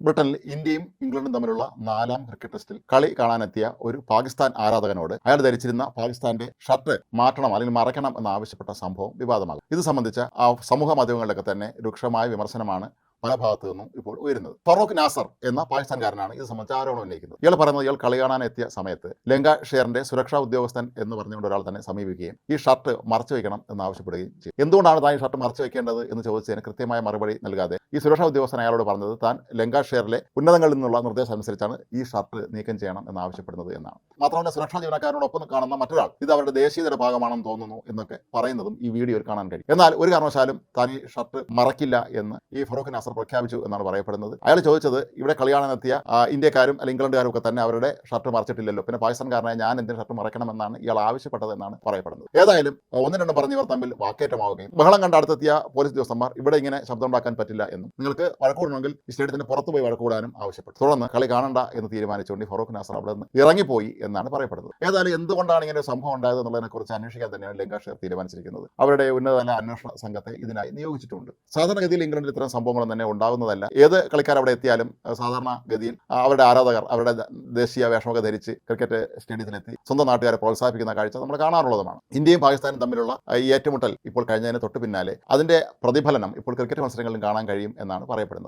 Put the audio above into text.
ബ്രിട്ടനിൽ ഇന്ത്യയും ഇംഗ്ലണ്ടും തമ്മിലുള്ള 4ാം ക്രിക്കറ്റ് ടെസ്റ്റിൽ കളി കാണാനെത്തിയ ഒരു പാകിസ്ഥാൻ ആരാധകനോട് അയാൾ ധരിച്ചിരുന്ന പാകിസ്ഥാന്റെ ഷർട്ട് മാറ്റണം അല്ലെങ്കിൽ മറയ്ക്കണം എന്നാവശ്യപ്പെട്ട സംഭവം വിവാദമാകും. ഇത് സംബന്ധിച്ച സമൂഹ മാധ്യമങ്ങളിലൊക്കെ തന്നെ രൂക്ഷമായ വിമർശനമാണ് പല ഭാഗത്തു നിന്നും ഇപ്പോൾ ഉയരുന്നത്. ഫറൂഖ് നാസർ എന്ന പാകിസ്ഥാൻകാരനാണ് ഇത് സംബന്ധിച്ച് ആരോപണം ഉന്നയിക്കുന്നത്. ഇയാൾ പറയുന്നത് ഇയാൾ കളി കാണാനെത്തിയ സമയത്ത് ലങ്കാഷെയറിന്റെ സുരക്ഷാ ഉദ്യോഗസ്ഥൻ എന്ന് പറഞ്ഞുകൊണ്ട് ഒരാൾ തന്നെ സമീപിക്കുകയും ഈ ഷർട്ട് മറച്ചു വയ്ക്കണം എന്നാവശ്യപ്പെടുകയും ചെയ്യും. എന്തുകൊണ്ടാണ് താൻ ഈ ഷർട്ട് മറച്ചു വയ്ക്കേണ്ടത് എന്ന് ചോദിച്ചതിന് കൃത്യമായ മറുപടി നൽകാതെ ഈ സുരക്ഷാ ഉദ്യോഗസ്ഥൻ അയാളോട് പറഞ്ഞത് താൻ ലങ്കാഷെയറിലെ ഉന്നതങ്ങളിൽ നിന്നുള്ള നിർദ്ദേശം അനുസരിച്ചാണ് ഈ ഷർട്ട് നീക്കം ചെയ്യണം എന്നാവശ്യപ്പെടുന്നത് എന്നാണ്. മാത്രമല്ല സുരക്ഷാ ജീവനക്കാരനോടൊപ്പം കാണുന്ന മറ്റൊരാൾ ഇത് അവരുടെ ദേശീയതയുടെ ഭാഗമാണെന്ന് തോന്നുന്നു എന്നൊക്കെ പറയുന്നതും ഈ വീഡിയോയിൽ കാണാൻ കഴിയും. എന്നാൽ ഒരു കാരണവശാലും താൻ ഈ ഷർട്ട് മറക്കില്ല എന്ന് ഈ ഫറൂഖ് നാസർ പ്രഖ്യാപിച്ചു എന്നാണ് പറയപ്പെടുന്നത്. അയാൾ ചോദിച്ചത് ഇവിടെ കളി കാണാനെത്തിയ ഇന്ത്യക്കാരും അല്ലെങ്കിൽ ഇംഗ്ലണ്ടുകാരും ഒക്കെ തന്നെ അവരുടെ ഷർട്ട് മറച്ചിട്ടില്ലല്ലോ, പിന്നെ പാകിസ്ഥാൻകാരനായ ഞാൻ എന്തിന് ഷർട്ട് മറക്കണമെന്നാണ് ഇയാൾ ആവശ്യപ്പെട്ടത് എന്നാണ് പറയപ്പെടുന്നത്. ഏതായാലും ഒന്നും രണ്ടും പറഞ്ഞ് ഇവർ തമ്മിൽ വാക്കേറ്റമാവുകയും ബഹളം കണ്ട് അടുത്തെത്തിയ പോലീസ് ഉദ്യോഗസ്ഥന്മാർ ഇവിടെ ഇങ്ങനെ ശബ്ദം ഉണ്ടാക്കാൻ പറ്റില്ല എന്നും നിങ്ങൾക്ക് വഴക്കൂടണമെങ്കിൽ ഈ സ്റ്റേഡിയത്തിന് പുറത്തു പോയി വഴക്കൂടാനും ആവശ്യപ്പെട്ടു. തുടർന്ന് കളി കാണണ്ട എന്ന് തീരുമാനിച്ചുകൊണ്ട് ഫറൂഖ് നാസർ അവിടെ നിന്ന് ഇറങ്ങിപ്പോയി എന്നാണ് പറയപ്പെടുന്നത്. ഏതായാലും എന്തുകൊണ്ടാണ് ഇങ്ങനെ ഒരു സംഭവം ഉണ്ടായത് എന്നുള്ളതിനെ കുറിച്ച് അന്വേഷിക്കാൻ തന്നെയാണ് ലങ്കാഷെയർ തീരുമാനിച്ചിരിക്കുന്നത്. അവരുടെ ഉന്നതതല അന്വേഷണ സംഘത്തെ ഇതിനായി നിയോഗിച്ചിട്ടുണ്ട്. സാധാരണഗതിയിൽ ഇംഗ്ലണ്ടിൽ ഇത്തരം സംഭവങ്ങളൊന്നും തന്നെ ഉണ്ടാകുന്നതല്ല. ഏത് കളിക്കാർ അവിടെ എത്തിയാലും സാധാരണഗതിയിൽ അവരുടെ ആരാധകർ അവരുടെ ദേശീയ വേഷമൊക്കെ ധരിച്ച് ക്രിക്കറ്റ് സ്റ്റേഡിയത്തിലെത്തി സ്വന്തം നാട്ടുകാരെ പ്രോത്സാഹിപ്പിക്കുന്ന കാഴ്ച നമ്മൾ കാണാറുള്ളതുമാണ്. ഇന്ത്യയും പാകിസ്ഥാനും തമ്മിലുള്ള ഈ ഏറ്റുമുട്ടൽ ഇപ്പോൾ കഴിഞ്ഞതിന് തൊട്ട് പിന്നാലെ അതിന്റെ പ്രതിഫലനം ഇപ്പോൾ ക്രിക്കറ്റ് മത്സരങ്ങളിലും കാണാൻ കഴിയും എന്നാണ് പറയപ്പെടുന്നത്.